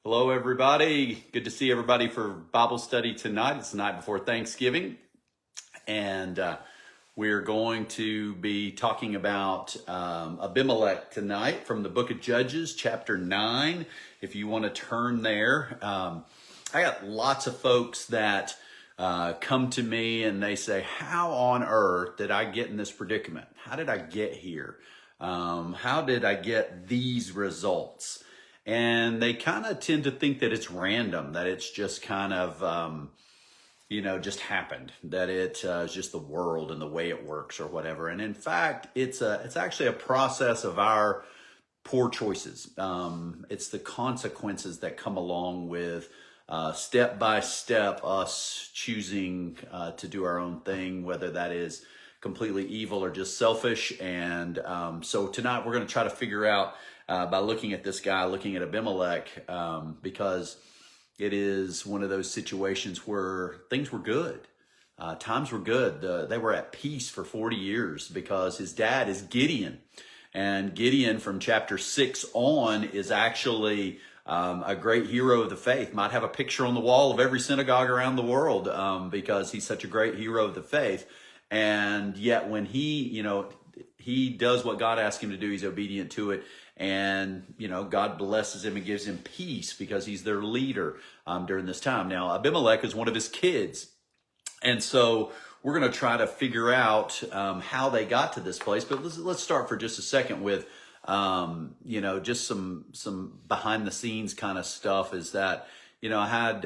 Hello, everybody. Good to see everybody for Bible study tonight. It's the night before Thanksgiving, and we're going to be talking about Abimelech tonight from the book of Judges, chapter 9. If you want to turn there, I got lots of folks that come to me and they say, how on earth did I get in this predicament? How did I get here? How did I get these results? And they kind of tend to think that it's random, that it's just kind of, just happened, that it is just the world and the way it works or whatever. And in fact, it's actually a process of our poor choices. It's the consequences that come along with step by step us choosing to do our own thing, whether that is completely evil or just selfish. And so tonight we're going to try to figure out by looking at this guy, looking at Abimelech, because it is one of those situations where things were good. Times were good. They were at peace for 40 years because his dad is Gideon. And Gideon from chapter 6 on is actually a great hero of the faith. Might have a picture on the wall of every synagogue around the world because he's such a great hero of the faith. And yet when he does what God asked him to do, he's obedient to it. And, God blesses him and gives him peace because he's their leader during this time. Now, Abimelech is one of his kids. And so we're going to try to figure out how they got to this place. But let's start for just a second with, just some behind the scenes kind of stuff is that, I had,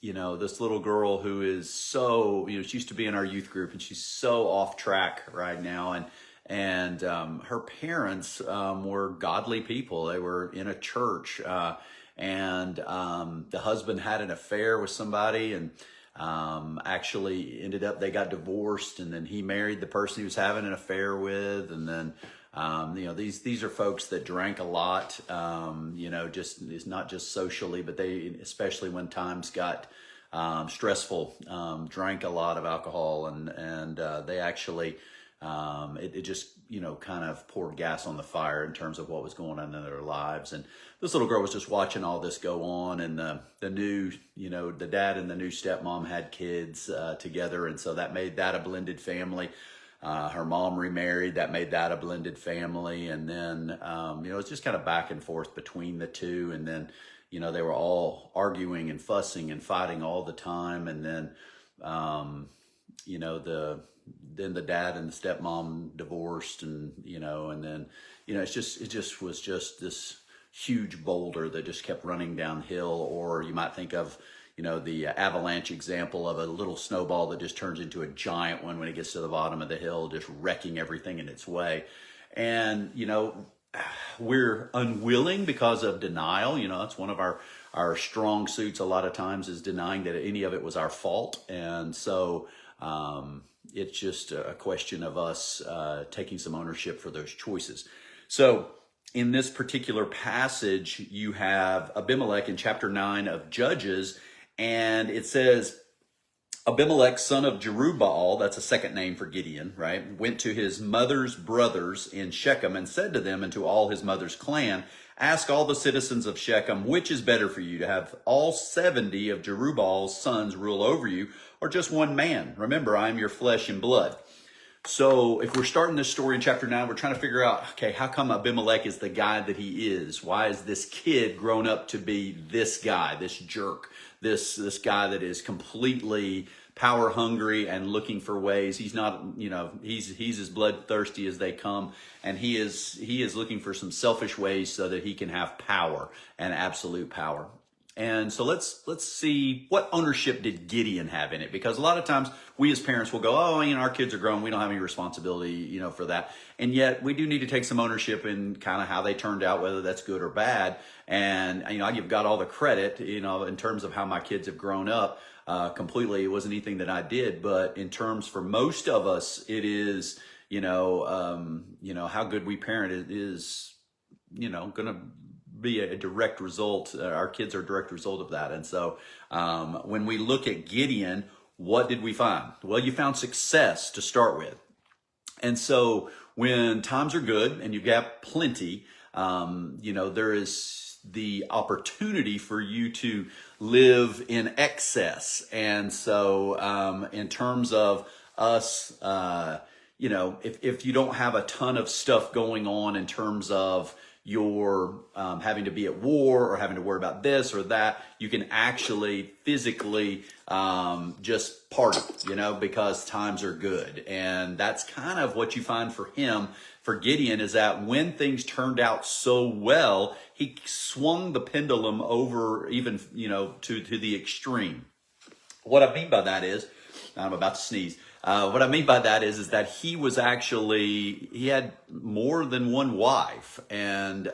this little girl who is so, she used to be in our youth group and she's so off track right now. And her parents were godly people. They were in a church, and the husband had an affair with somebody, and actually ended up they got divorced, and then he married the person he was having an affair with, and then these are folks that drank a lot. Just it's not just socially, but they, especially when times got stressful, drank a lot of alcohol, and they actually. It just, kind of poured gas on the fire in terms of what was going on in their lives. And this little girl was just watching all this go on, and the new, the dad and the new stepmom had kids together. And so that made that a blended family. Her mom remarried, that made that a blended family. And then, it's just kind of back and forth between the two. And then, they were all arguing and fussing and fighting all the time. And then, then the dad and the stepmom divorced, and then it just was just this huge boulder that just kept running downhill. Or you might think of the avalanche example of a little snowball that just turns into a giant one when it gets to the bottom of the hill, just wrecking everything in its way. And we're unwilling because of denial. It's one of our strong suits a lot of times, is denying that any of it was our fault. And so it's just a question of us taking some ownership for those choices. So in this particular passage, you have Abimelech in chapter 9 of Judges, and it says, Abimelech, son of Jerubbaal, that's a second name for Gideon, right, went to his mother's brothers in Shechem and said to them and to all his mother's clan, ask all the citizens of Shechem, which is better for you, to have all 70 of Jerubbaal's sons rule over you, or just one man? Remember, I am your flesh and blood. So if we're starting this story in chapter 9, we're trying to figure out, okay, how come Abimelech is the guy that he is? Why is this kid grown up to be this guy, this jerk, this guy that is completely power hungry and looking for ways? He's not, he's as bloodthirsty as they come, and he is looking for some selfish ways so that he can have power and absolute power. And so let's see, what ownership did Gideon have in it? Because a lot of times we as parents will go, our kids are grown, we don't have any responsibility, for that. And yet we do need to take some ownership in kind of how they turned out, whether that's good or bad. And, I give God all the credit, in terms of how my kids have grown up. Completely, it wasn't anything that I did, but in terms for most of us, it is, how good we parent is, going to be a direct result. Our kids are a direct result of that. And so when we look at Gideon, what did we find? Well, you found success to start with. And so when times are good and you've got plenty, there is the opportunity for you to live in excess. And so in terms of us, if you don't have a ton of stuff going on in terms of your having to be at war or having to worry about this or that, you can actually physically just party, because times are good. And that's kind of what you find for him, for Gideon, is that when things turned out so well, he swung the pendulum over even, to the extreme. What I mean by that is, I'm about to sneeze. What I mean by that is that he had more than one wife, and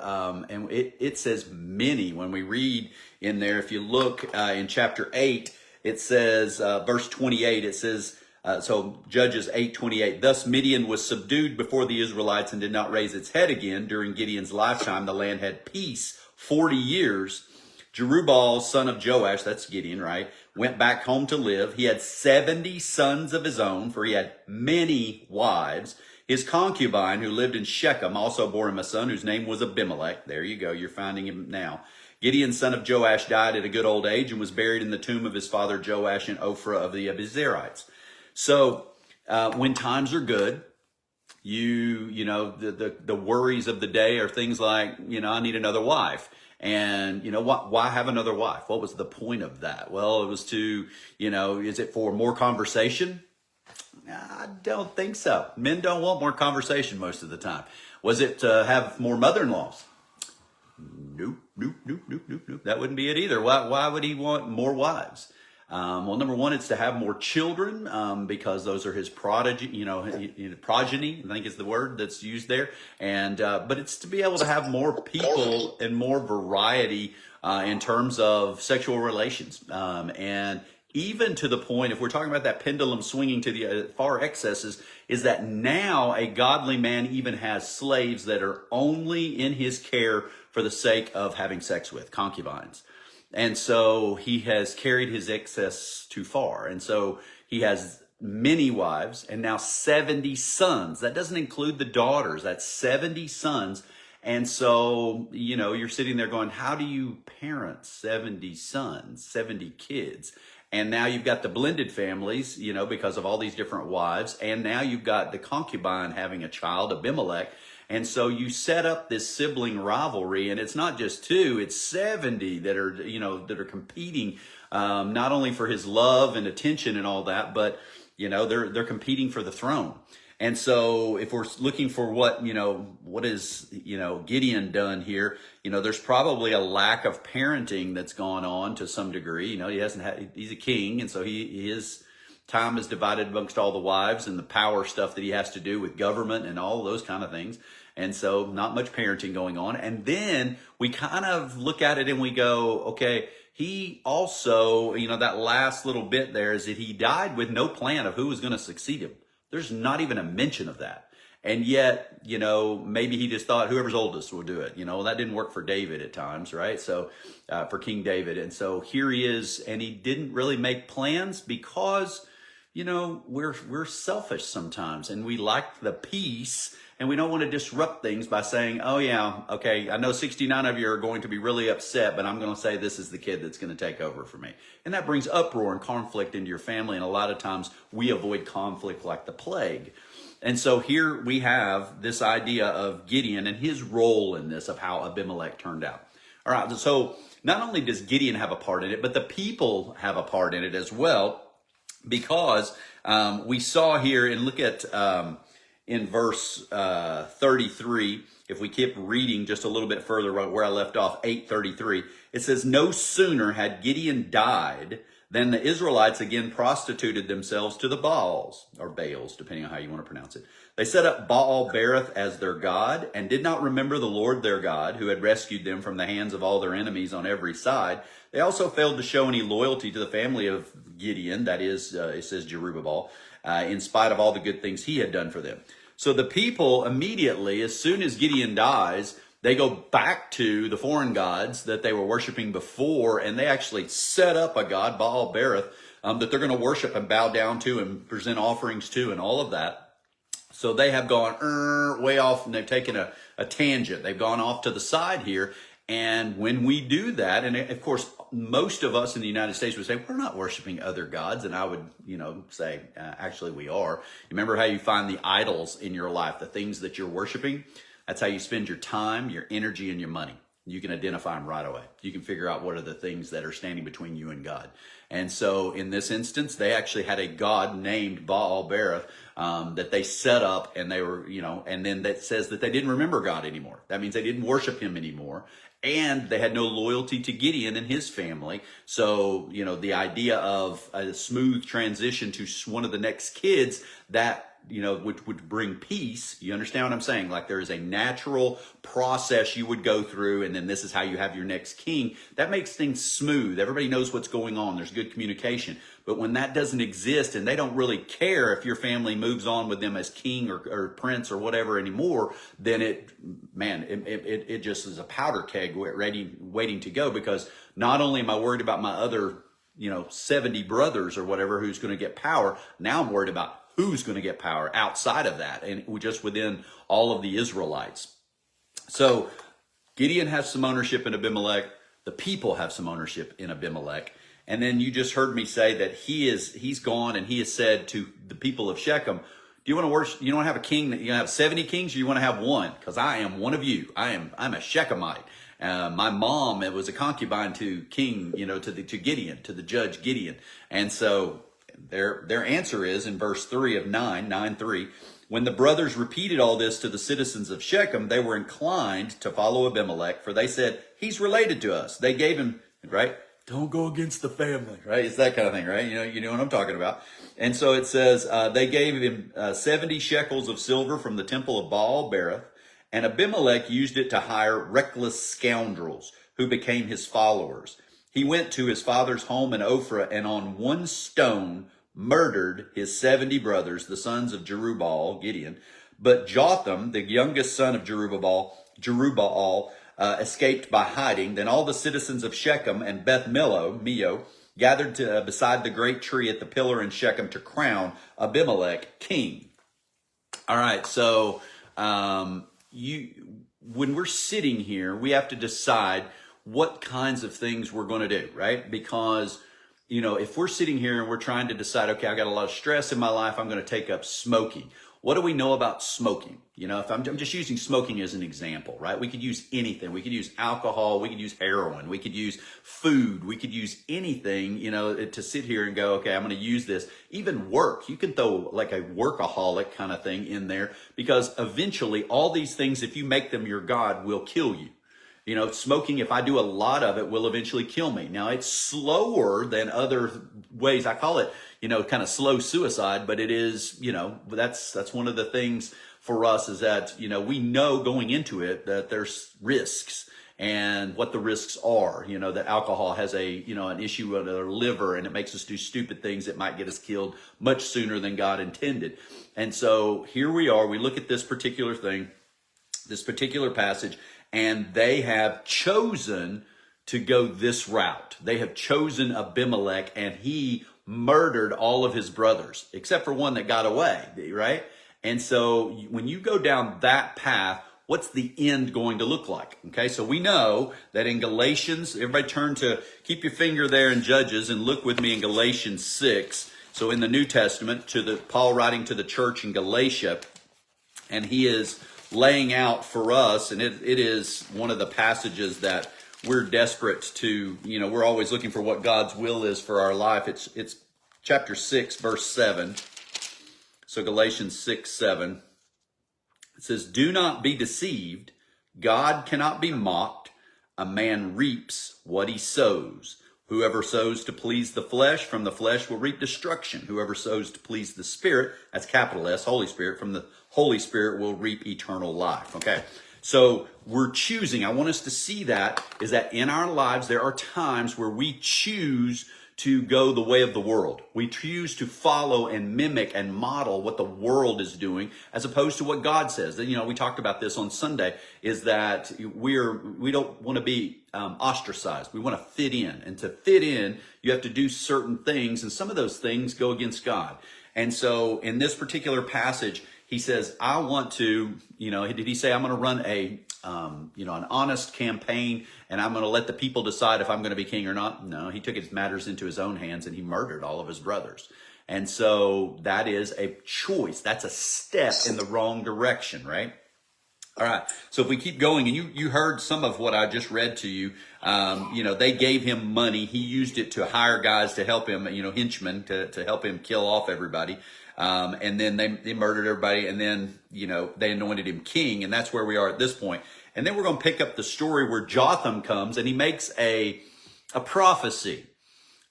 it says many when we read in there. If you look in chapter 8, it says verse 28. It says so Judges 8:28. Thus Midian was subdued before the Israelites and did not raise its head again. During Gideon's lifetime, the land had peace 40 years. Jerubbaal, son of Joash, that's Gideon, right, went back home to live. He had 70 sons of his own, for he had many wives. His concubine, who lived in Shechem, also bore him a son whose name was Abimelech. There you go, you're finding him now. Gideon, son of Joash, died at a good old age and was buried in the tomb of his father Joash in Ophrah of the Abiezrites. So when times are good, the worries of the day are things like, I need another wife. And why have another wife? What was the point of that? Well, it was to, is it for more conversation? I don't think so. Men don't want more conversation most of the time. Was it to have more mother-in-laws? Nope. That wouldn't be it either. Why would he want more wives? Well, number one, it's to have more children, because those are his progeny, progeny, I think is the word that's used there. And, but it's to be able to have more people and more variety, in terms of sexual relations. And even to the point, if we're talking about that pendulum swinging to the far excesses, is that now a godly man even has slaves that are only in his care for the sake of having sex with, concubines. And so he has carried his excess too far. And so he has many wives and now 70 sons. That doesn't include the daughters. That's 70 sons. And so, you're sitting there going, how do you parent 70 sons, 70 kids? And now you've got the blended families, because of all these different wives. And now you've got the concubine having a child, Abimelech. And so you set up this sibling rivalry, and it's not just 2, it's 70 that are competing, not only for his love and attention and all that, but, they're competing for the throne. And so if we're looking for what is Gideon done here, there's probably a lack of parenting that's gone on to some degree. He's a king, and so his time is divided amongst all the wives and the power stuff that he has to do with government and all those kind of things. And so not much parenting going on. And then we kind of look at it and we go, okay, he also, that last little bit there is that he died with no plan of who was going to succeed him. There's not even a mention of that. And yet, maybe he just thought whoever's oldest will do it. That didn't work for David at times, right? So for King David. And so here he is, and he didn't really make plans because, we're selfish sometimes and we like the peace. And we don't want to disrupt things by saying, oh yeah, okay, I know 69 of you are going to be really upset, but I'm going to say this is the kid that's going to take over for me. And that brings uproar and conflict into your family. And a lot of times we avoid conflict like the plague. And so here we have this idea of Gideon and his role in this, of how Abimelech turned out. All right, so not only does Gideon have a part in it, but the people have a part in it as well, because we saw here, and look at in verse 33, if we keep reading just a little bit further where I left off, 8:33, it says, no sooner had Gideon died than the Israelites again prostituted themselves to the Baals, or Baals, depending on how you want to pronounce it. They set up Baal-berith as their god and did not remember the Lord their God, who had rescued them from the hands of all their enemies on every side. They also failed to show any loyalty to the family of Gideon, that is, it says Jerubbaal, in spite of all the good things he had done for them. So the people immediately, as soon as Gideon dies, they go back to the foreign gods that they were worshiping before, and they actually set up a god, Baal-berith, that they're going to worship and bow down to and present offerings to and all of that. So they have gone way off, and they've taken a tangent. They've gone off to the side here. And when we do that, and of course, most of us in the United States would say, we're not worshiping other gods. And I would, say, actually we are. Remember how you find the idols in your life, the things that you're worshiping? That's how you spend your time, your energy, and your money. You can identify them right away. You can figure out what are the things that are standing between you and God. And so in this instance, they actually had a god named Baal-berith that they set up, and they were, and then that says that they didn't remember God anymore. That means they didn't worship him anymore. And they had no loyalty to Gideon and his family. So, the idea of a smooth transition to one of the next kids that, which would bring peace. You understand what I'm saying? Like there is a natural process you would go through, and then this is how you have your next king. That makes things smooth. Everybody knows what's going on. There's good communication. But when that doesn't exist, and they don't really care if your family moves on with them as king or prince or whatever anymore, then it just is a powder keg waiting to go, because not only am I worried about my other 70 brothers or whatever who's going to get power, now I'm worried about who's going to get power outside of that, and just within all of the Israelites. So Gideon has some ownership in Abimelech. The people have some ownership in Abimelech. And then you just heard me say that he's gone, and he has said to the people of Shechem, do you want to worship? You don't have a king that you have 70 kings, or you want to have one? Because I am one of you. I'm a Shechemite. My mom, it was a concubine to King, to Gideon, to the judge Gideon. And so their answer is in verse 3 of 9:3, when the brothers repeated all this to the citizens of Shechem, they were inclined to follow Abimelech, for they said, he's related to us. They gave him, right? Don't go against the family, right? It's that kind of thing, right? You know what I'm talking about. And so it says, they gave him 70 shekels of silver from the temple of Baal-berith, and Abimelech used it to hire reckless scoundrels who became his followers. He went to his father's home in Ophrah, and on one stone murdered his 70 brothers, the sons of Jerubbaal, Gideon. But Jotham, the youngest son of Jerubbaal, escaped by hiding. Then all the citizens of Shechem and Beth Millo gathered beside the great tree at the pillar in Shechem to crown Abimelech king. All right, so when we're sitting here, we have to decide what kinds of things we're going to do, right? Because, if we're sitting here and we're trying to decide, okay, I've got a lot of stress in my life, I'm going to take up smoking. What do we know about smoking? If I'm just using smoking as an example, right? We could use anything. We could use alcohol. We could use heroin. We could use food. We could use anything, to sit here and go, okay, I'm going to use this. Even work. You can throw like a workaholic kind of thing in there, because eventually all these things, if you make them your God, will kill you. Smoking, if I do a lot of it, will eventually kill me. Now, it's slower than other ways. I call it, kind of slow suicide, but it is, that's one of the things for us is that, we know going into it that there's risks, and what the risks are, that alcohol has an issue with our liver, and it makes us do stupid things that might get us killed much sooner than God intended. And so here we are, we look at this particular thing, this particular passage, and they have chosen to go this route. They have chosen Abimelech, and he murdered all of his brothers, except for one that got away, right? And so when you go down that path, what's the end going to look like? Okay, so we know that in Galatians, everybody keep your finger there in Judges, and look with me in Galatians 6. So in the New Testament, Paul writing to the church in Galatia, and he is laying out for us, and it is one of the passages that we're desperate to, we're always looking for what God's will is for our life. It's chapter 6, verse 7. So Galatians 6:7. It says, do not be deceived. God cannot be mocked. A man reaps what he sows. Whoever sows to please the flesh, from the flesh will reap destruction. Whoever sows to please the Spirit, that's capital S, Holy Spirit, from the Holy Spirit will reap eternal life. Okay, so we're choosing. I want us to see that, is that in our lives, there are times where we choose to go the way of the world. We choose to follow and mimic and model what the world is doing, as opposed to what God says. We talked about this on Sunday, is that we don't want to be ostracized. We want to fit in. And to fit in, you have to do certain things, and some of those things go against God. And so in this particular passage, he says, I want to, did he say, I'm going to run a an honest campaign, and I'm going to let the people decide if I'm going to be king or not. No, he took his matters into his own hands and he murdered all of his brothers. And so that is a choice. That's a step in the wrong direction, right? All right. So if we keep going, and you heard some of what I just read to you, they gave him money. He used it to hire guys to help him, henchmen to help him kill off everybody. And then they murdered everybody, and then, they anointed him king, and that's where we are at this point. And then we're going to pick up the story where Jotham comes, and he makes a prophecy.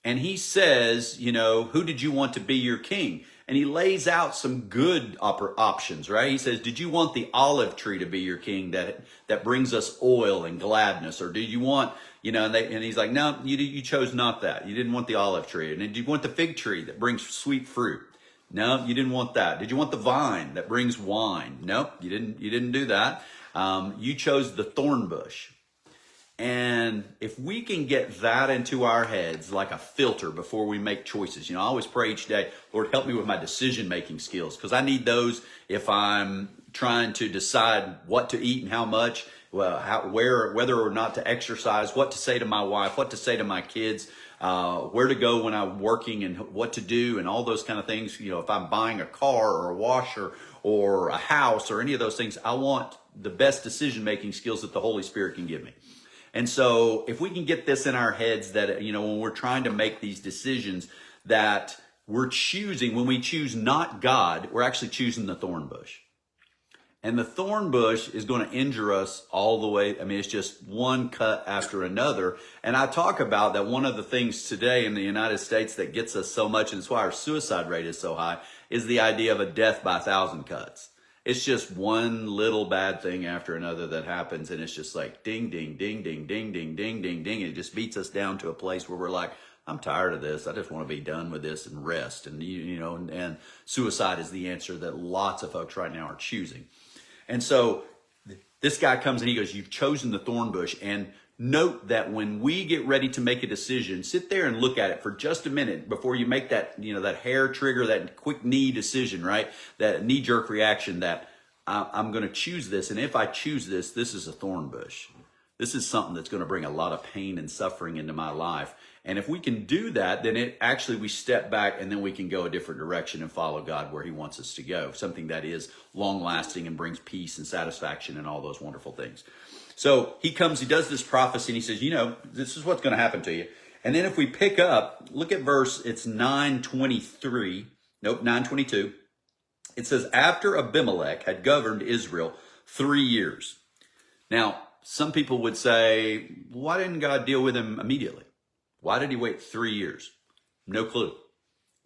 And he says, who did you want to be your king? And he lays out some good options, right? He says, did you want the olive tree to be your king that brings us oil and gladness? Or did you want, and he's like, no, you chose not that. You didn't want the olive tree. And did you want the fig tree that brings sweet fruit? No, you didn't want that. Did you want the vine that brings wine? Nope, you didn't do that. You chose the thorn bush. And if we can get that into our heads like a filter before we make choices, I always pray each day, Lord, help me with my decision-making skills, because I need those if I'm trying to decide what to eat and how much, whether or not to exercise, what to say to my wife, what to say to my kids, where to go when I'm working and what to do and all those kind of things. If I'm buying a car or a washer or a house or any of those things, I want the best decision-making skills that the Holy Spirit can give me. And so if we can get this in our heads that, when we're trying to make these decisions, that we're choosing, when we choose not God, we're actually choosing the thorn bush. And the thorn bush is going to injure us all the way. It's just one cut after another. And I talk about that one of the things today in the United States that gets us so much, and it's why our suicide rate is so high, is the idea of a death by 1,000 cuts. It's just one little bad thing after another that happens, and it's just like ding, ding, ding, ding, ding, ding, ding, ding, ding. And it just beats us down to a place where we're like, I'm tired of this. I just want to be done with this and rest. And, and suicide is the answer that lots of folks right now are choosing. And so this guy comes and he goes, you've chosen the thorn bush. And note that when we get ready to make a decision, sit there and look at it for just a minute before you make that, that hair trigger, that quick knee decision, right? That knee jerk reaction that I'm going to choose this. And if I choose this, this is a thorn bush. This is something that's going to bring a lot of pain and suffering into my life. And if we can do that, then we step back and then we can go a different direction and follow God where he wants us to go. Something that is long lasting and brings peace and satisfaction and all those wonderful things. So he comes, he does this prophecy, and he says, this is what's going to happen to you. And then if we pick up, look at it's 922. It says, after Abimelech had governed Israel 3 years. Now, some people would say, why didn't God deal with him immediately? Why did he wait 3 years? No clue.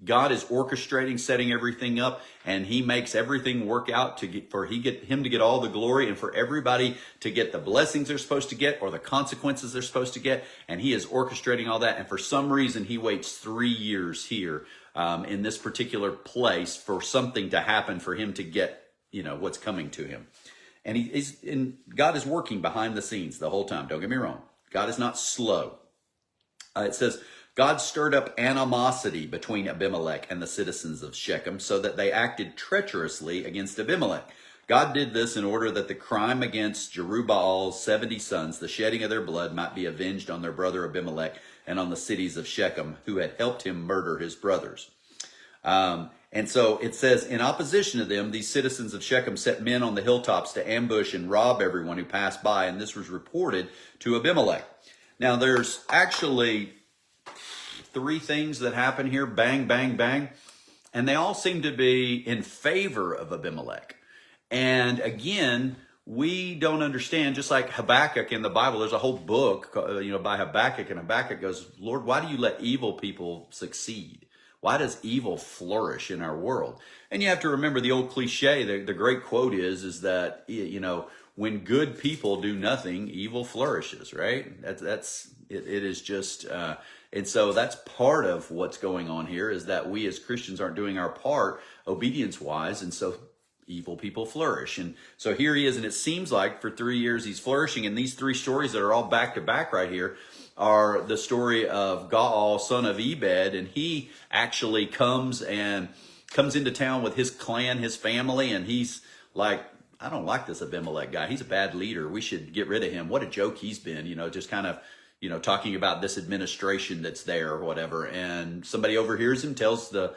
God is orchestrating, setting everything up, and he makes everything work out for him to get all the glory and for everybody to get the blessings they're supposed to get or the consequences they're supposed to get. And he is orchestrating all that. And for some reason, he waits 3 years here in this particular place for something to happen for him to get, what's coming to him. And God is working behind the scenes the whole time. Don't get me wrong. God is not slow. It says, God stirred up animosity between Abimelech and the citizens of Shechem so that they acted treacherously against Abimelech. God did this in order that the crime against Jerubaal's 70 sons, the shedding of their blood, might be avenged on their brother Abimelech and on the cities of Shechem, who had helped him murder his brothers. And so it says, in opposition to them, these citizens of Shechem set men on the hilltops to ambush and rob everyone who passed by, and this was reported to Abimelech. Now, there's actually 3 things that happen here, bang, bang, bang, and they all seem to be in favor of Abimelech. And again, we don't understand, just like Habakkuk in the Bible, there's a whole book, by Habakkuk, and Habakkuk goes, Lord, why do you let evil people succeed? Why does evil flourish in our world? And you have to remember the old cliche, the great quote is that, when good people do nothing, evil flourishes, right? It is just, and so that's part of what's going on here, is that we as Christians aren't doing our part obedience-wise, and so evil people flourish. And so here he is, and it seems like for 3 years he's flourishing, and these 3 stories that are all back-to-back right here are the story of Gaal, son of Ebed, and he actually comes into town with his clan, his family, and he's like I don't like this Abimelech guy. He's a bad leader. We should get rid of him. What a joke he's been, just kind of, talking about this administration that's there or whatever. And somebody overhears him, tells the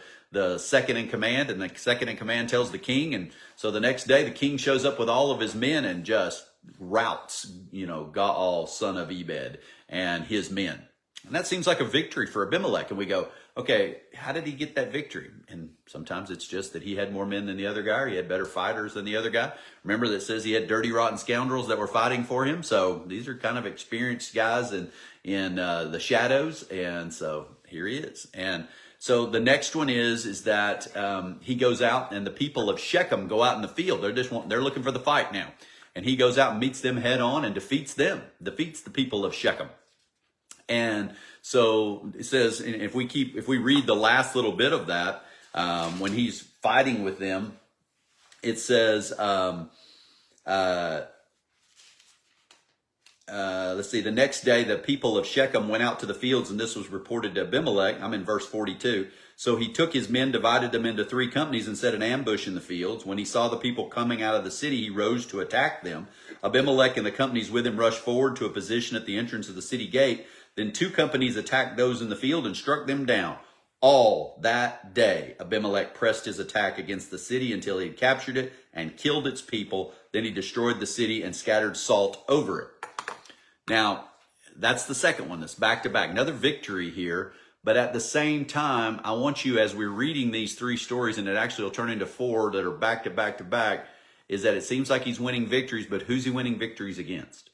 second in command, and the second in command tells the king. And so the next day, the king shows up with all of his men and just routs, Gaal, son of Ebed, and his men. And that seems like a victory for Abimelech. And we go, okay, how did he get that victory? And sometimes it's just that he had more men than the other guy, or he had better fighters than the other guy. Remember that says he had dirty, rotten scoundrels that were fighting for him. So these are kind of experienced guys in the shadows. And so here he is. And so the next one is that he goes out, and the people of Shechem go out in the field. They're looking for the fight now. And he goes out and meets them head on and defeats the people of Shechem. And so it says, if we read the last little bit of that, when he's fighting with them, it says, let's see, the next day the people of Shechem went out to the fields, and this was reported to Abimelech. I'm in verse 42. So he took his men, divided them into 3 companies, and set an ambush in the fields. When he saw the people coming out of the city, he rose to attack them. Abimelech and the companies with him rushed forward to a position at the entrance of the city gate. Then 2 companies attacked those in the field and struck them down. All that day, Abimelech pressed his attack against the city until he had captured it and killed its people. Then he destroyed the city and scattered salt over it. Now, that's the second one that's back to back. Another victory here. But at the same time, I want you, as we're reading these 3 stories, and it actually will turn into 4 that are back to back to back, is that it seems like he's winning victories, but who's he winning victories against?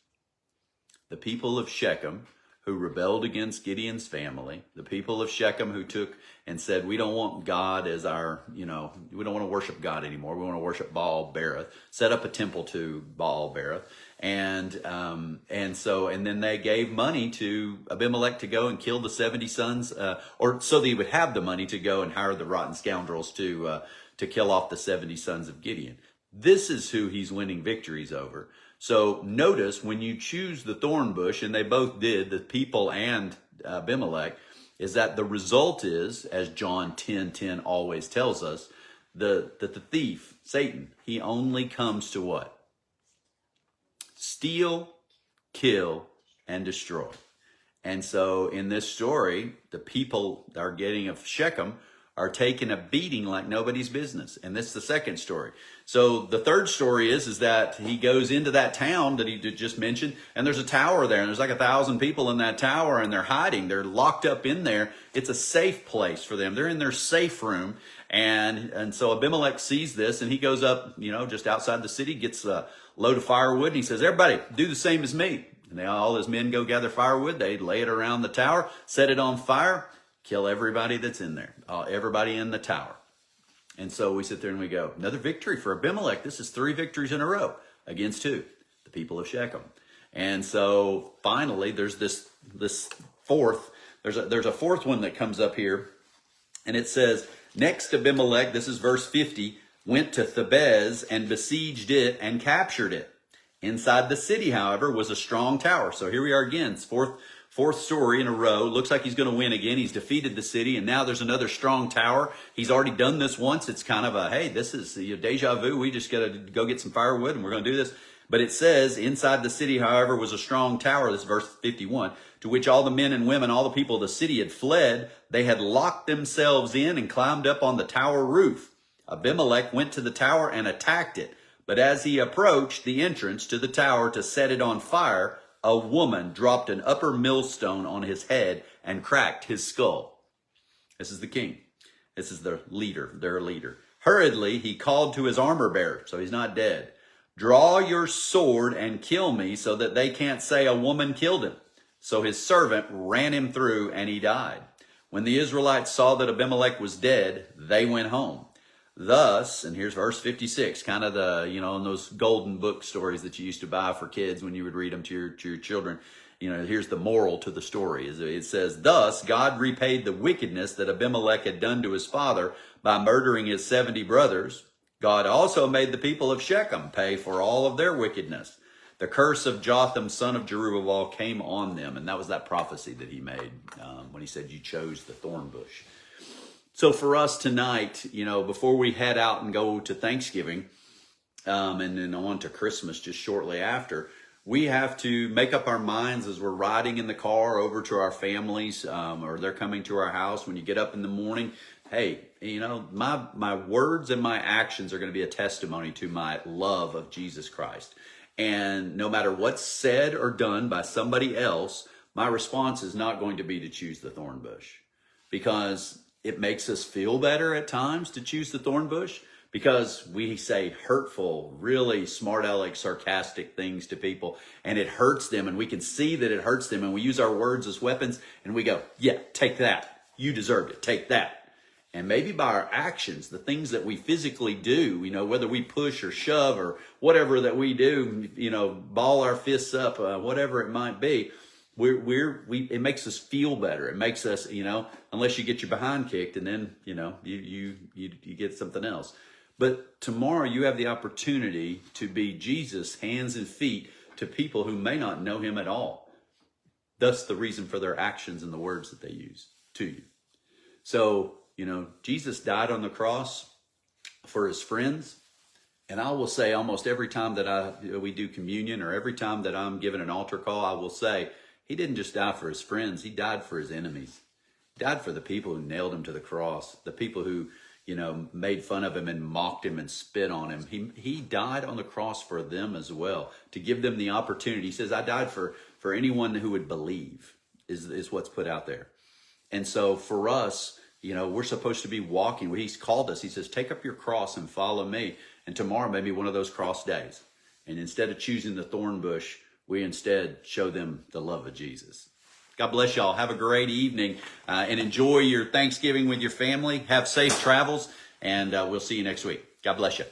The people of Shechem, who rebelled against Gideon's family, the people of Shechem who took and said, we don't want God as our, we don't want to worship God anymore. We want to worship Baal-Berith, set up a temple to Baal-Berith. And then they gave money to Abimelech to go and kill the 70 sons, or so that he would have the money to go and hire the rotten scoundrels to kill off the 70 sons of Gideon. This is who he's winning victories over. So notice when you choose the thorn bush, and they both did, the people and Abimelech, is that the result is, as John 10:10 always tells us, that the thief, Satan, he only comes to what? Steal, kill, and destroy. And so in this story, the people that are getting of Shechem are taking a beating like nobody's business. And this is the second story. So the third story is that he goes into that town that he just mentioned, and there's a tower there, and there's like 1,000 people in that tower, and they're hiding. They're locked up in there. It's a safe place for them. They're in their safe room. And so Abimelech sees this, and he goes up, just outside the city, gets a load of firewood, and he says, everybody, do the same as me. And all his men go gather firewood. They lay it around the tower, set it on fire, kill everybody that's in there, everybody in the tower. And so we sit there and we go, another victory for Abimelech. This is 3 victories in a row. Against who? The people of Shechem. And so finally, there's this fourth, there's a fourth one that comes up here. And it says, next Abimelech, this is verse 50, went to Thebez and besieged it and captured it. Inside the city, however, was a strong tower. So here we are again, it's fourth story in a row. Looks like he's going to win again. He's defeated the city, and now there's another strong tower. He's already done this once. It's kind of a, hey, this is deja vu. We just got to go get some firewood, and we're going to do this. But it says, inside the city, however, was a strong tower. This is verse 51, to which all the men and women, all the people of the city had fled. They had locked themselves in and climbed up on the tower roof. Abimelech went to the tower and attacked it. But as he approached the entrance to the tower to set it on fire, a woman dropped an upper millstone on his head and cracked his skull. This is the king. This is their leader. Hurriedly, he called to his armor bearer, so he's not dead. Draw your sword and kill me so that they can't say a woman killed him. So his servant ran him through and he died. When the Israelites saw that Abimelech was dead, they went home. Thus, and here's verse 56, kind of the, in those golden book stories that you used to buy for kids when you would read them to your children. Here's the moral to the story. It says, thus God repaid the wickedness that Abimelech had done to his father by murdering his 70 brothers. God also made the people of Shechem pay for all of their wickedness. The curse of Jotham, son of Jerubbaal, came on them. And that was that prophecy that he made when he said, you chose the thorn bush. So for us tonight, before we head out and go to Thanksgiving, and then on to Christmas just shortly after, we have to make up our minds as we're riding in the car over to our families, or they're coming to our house. When you get up in the morning, hey, you know, my words and my actions are going to be a testimony to my love of Jesus Christ. And no matter what's said or done by somebody else, my response is not going to be to choose the thorn bush, because it makes us feel better at times to choose the thorn bush, because we say hurtful, really smart aleck, sarcastic things to people, and it hurts them, and we can see that it hurts them, and we use our words as weapons, and we go, yeah, take that. You deserved it. Take that. And maybe by our actions, the things that we physically do, you know, whether we push or shove or whatever that we do, you know, ball our fists up, whatever it might be, it makes us feel better. It makes us, you know, unless you get your behind kicked, and then, you know, you get something else. But tomorrow you have the opportunity to be Jesus' hands and feet to people who may not know him at all. Thus the reason for their actions and the words that they use to you. So, you know, Jesus died on the cross for his friends. And I will say almost every time that we do communion, or every time that I'm given an altar call, I will say he didn't just die for his friends. He died for his enemies. He died for the people who nailed him to the cross, the people who, you know, made fun of him and mocked him and spit on him. He died on the cross for them as well, to give them the opportunity. He says, I died for anyone who would believe, is what's put out there. And so for us, you know, we're supposed to be walking. He's called us. He says, take up your cross and follow me. And tomorrow may be one of those cross days. And instead of choosing the thorn bush, we instead show them the love of Jesus. God bless y'all. Have a great evening, and enjoy your Thanksgiving with your family. Have safe travels, and we'll see you next week. God bless you.